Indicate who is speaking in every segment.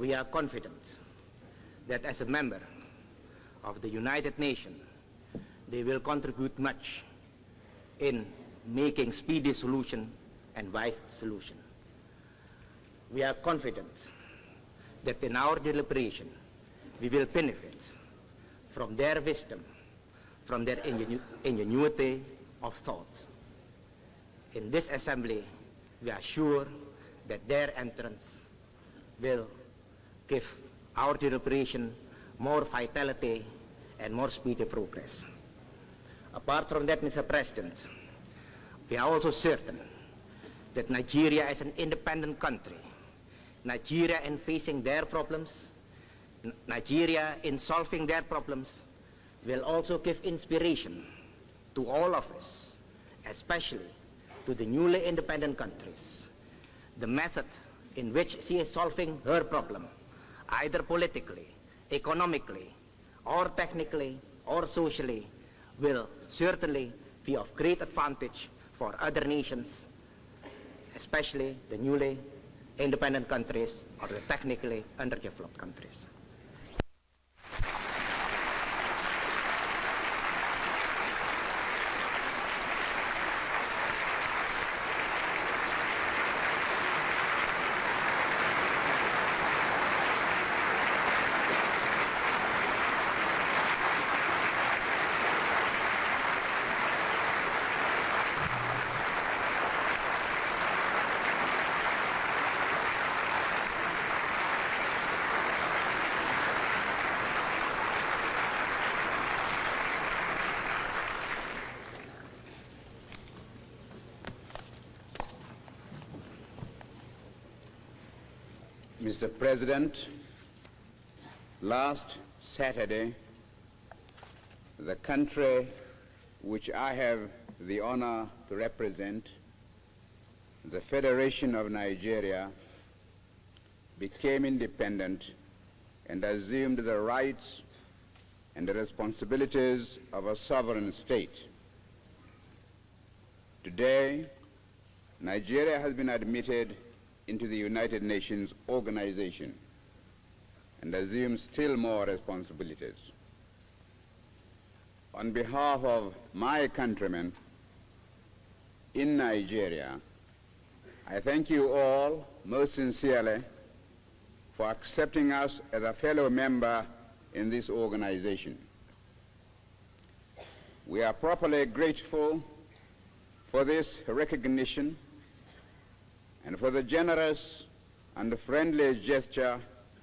Speaker 1: We are confident that as a member of the United Nations, they will contribute much in making speedy solution and wise solution. We are confident that in our deliberation, we will benefit from their wisdom, from their ingenuity of thought. In this assembly, we are sure that their entrance will give our deliberation more vitality and more speedy progress. Apart from that, Mr. President, we are also certain that Nigeria is an independent country. Nigeria in facing their problems, Nigeria in solving their problems will also give inspiration to all of us, especially to the newly independent countries. The method in which she is solving her problem, either politically, economically, or technically, or socially, will certainly be of great advantage for other nations, especially the newly independent countries or the technically underdeveloped countries.
Speaker 2: Mr. President, last Saturday, the country which I have the honor to represent, the Federation of Nigeria, became independent and assumed the rights and the responsibilities of a sovereign state. Today, Nigeria has been admitted into the United Nations organization and assumes still more responsibilities. On behalf of my countrymen in Nigeria, I thank you all most sincerely for accepting us as a fellow member in this organization. We are properly grateful for this recognition and for the generous and friendly gesture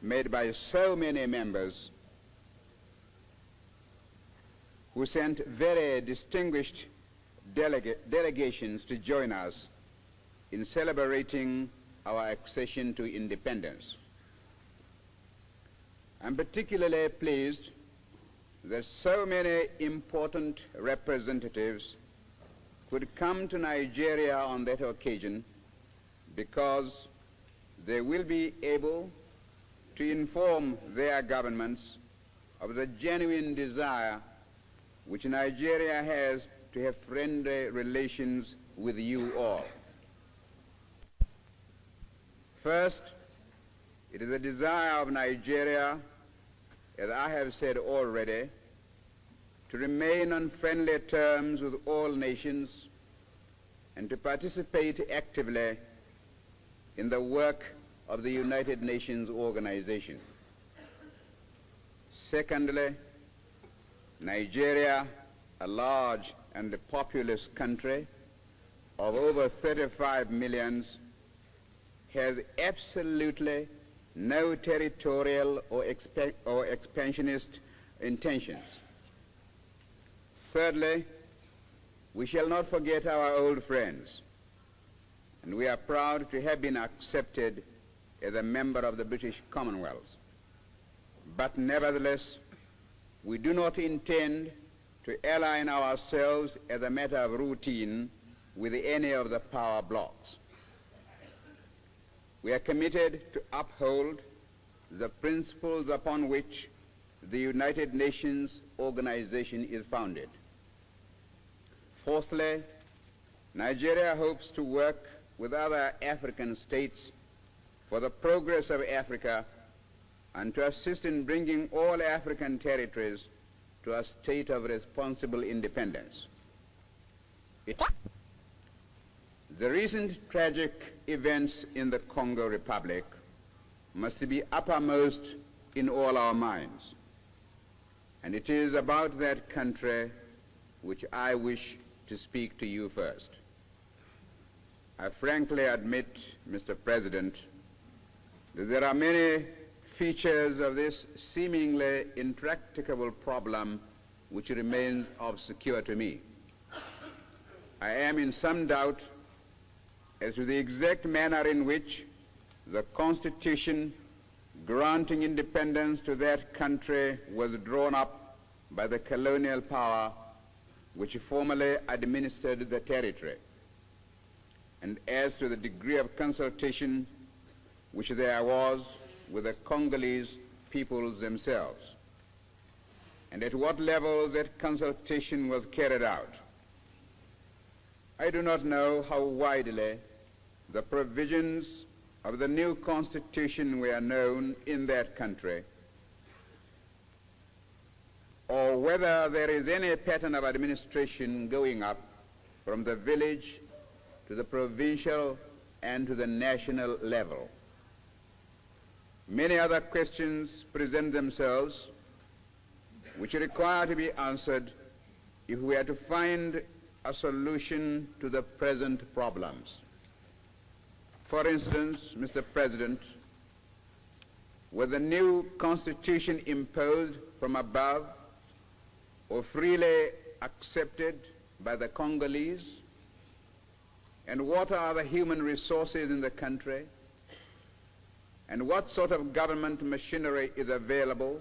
Speaker 2: made by so many members who sent very distinguished delegations to join us in celebrating our accession to independence. I'm particularly pleased that so many important representatives could come to Nigeria on that occasion, because they will be able to inform their governments of the genuine desire which Nigeria has to have friendly relations with you all. First, it is a desire of Nigeria, as I have said already, to remain on friendly terms with all nations and to participate actively in the work of the United Nations organization. Secondly, Nigeria, a large and populous country of over 35 million, has absolutely no territorial or expansionist intentions. Thirdly, we shall not forget our old friends, and we are proud to have been accepted as a member of the British Commonwealth. But nevertheless, we do not intend to align ourselves as a matter of routine with any of the power blocs. We are committed to uphold the principles upon which the United Nations organization is founded. Fourthly, Nigeria hopes to work with other African states for the progress of Africa and to assist in bringing all African territories to a state of responsible independence. The recent tragic events in the Congo Republic must be uppermost in all our minds. And it is about that country which I wish to speak to you first. I frankly admit, Mr. President, that there are many features of this seemingly intractable problem which remain obscure to me. I am in some doubt as to the exact manner in which the Constitution granting independence to that country was drawn up by the colonial power which formerly administered the territory, and as to the degree of consultation which there was with the Congolese peoples themselves, and at what level that consultation was carried out. I do not know how widely the provisions of the new constitution were known in that country, or whether there is any pattern of administration going up from the village to the provincial and to the national level. Many other questions present themselves which require to be answered if we are to find a solution to the present problems. For instance, Mr. President, was the new constitution imposed from above or freely accepted by the Congolese? And what are the human resources in the country? And what sort of government machinery is available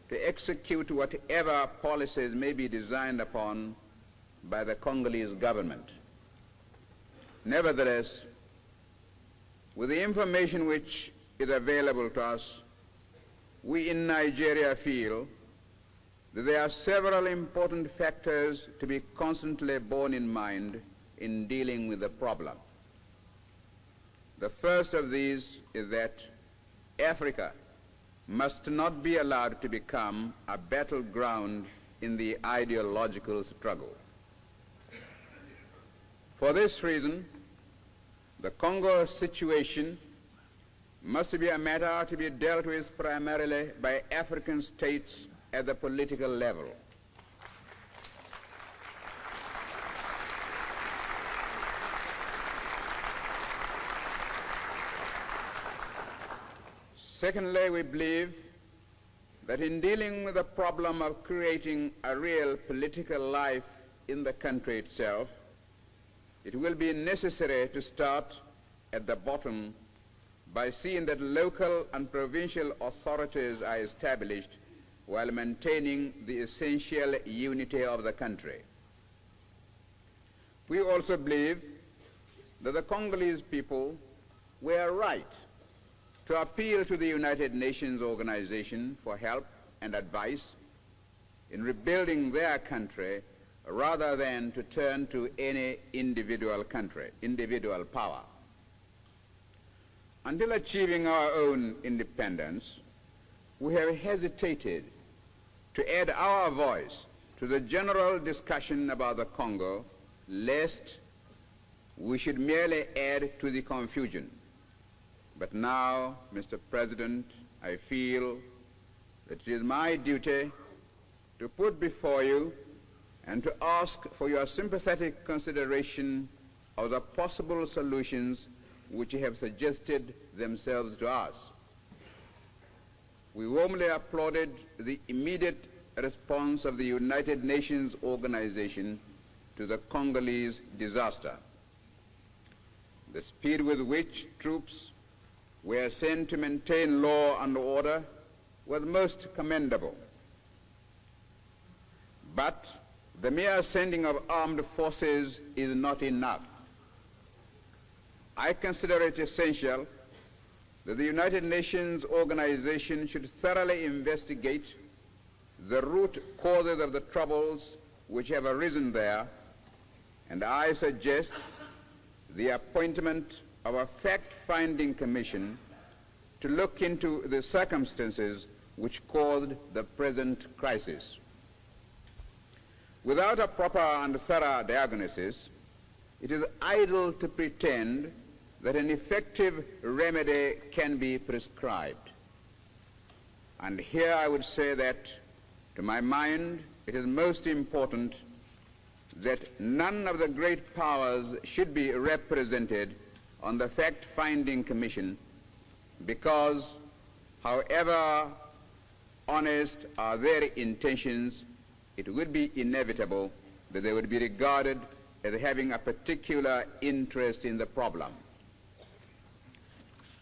Speaker 2: to execute whatever policies may be designed upon by the Congolese government? Nevertheless, with the information which is available to us, we in Nigeria feel that there are several important factors to be constantly borne in mind in dealing with the problem. The first of these is that Africa must not be allowed to become a battleground in the ideological struggle. For this reason, the Congo situation must be a matter to be dealt with primarily by African states at the political level. Secondly, we believe that in dealing with the problem of creating a real political life in the country itself, it will be necessary to start at the bottom by seeing that local and provincial authorities are established while maintaining the essential unity of the country. We also believe that the Congolese people were right to appeal to the United Nations organization for help and advice in rebuilding their country rather than to turn to any individual power. Until achieving our own independence, we have hesitated to add our voice to the general discussion about the Congo, lest we should merely add to the confusion. But now, Mr. President, I feel that it is my duty to put before you and to ask for your sympathetic consideration of the possible solutions which have suggested themselves to us. We warmly applauded the immediate response of the United Nations organization to the Congolese disaster. The speed with which troops were sent to maintain law and order was most commendable. But the mere sending of armed forces is not enough. I consider it essential that the United Nations organization should thoroughly investigate the root causes of the troubles which have arisen there, and I suggest the appointment of a fact-finding commission to look into the circumstances which caused the present crisis. Without a proper and thorough diagnosis, it is idle to pretend that an effective remedy can be prescribed. And here I would say that, to my mind, it is most important that none of the great powers should be represented on the fact-finding commission, because however honest are their intentions, it would be inevitable that they would be regarded as having a particular interest in the problem.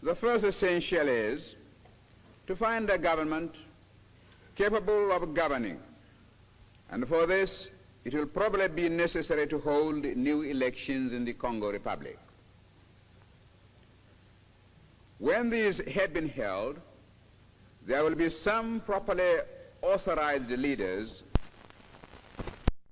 Speaker 2: The first essential is to find a government capable of governing, and for this it will probably be necessary to hold new elections in the Congo Republic. When these had been held, there will be some properly authorized leaders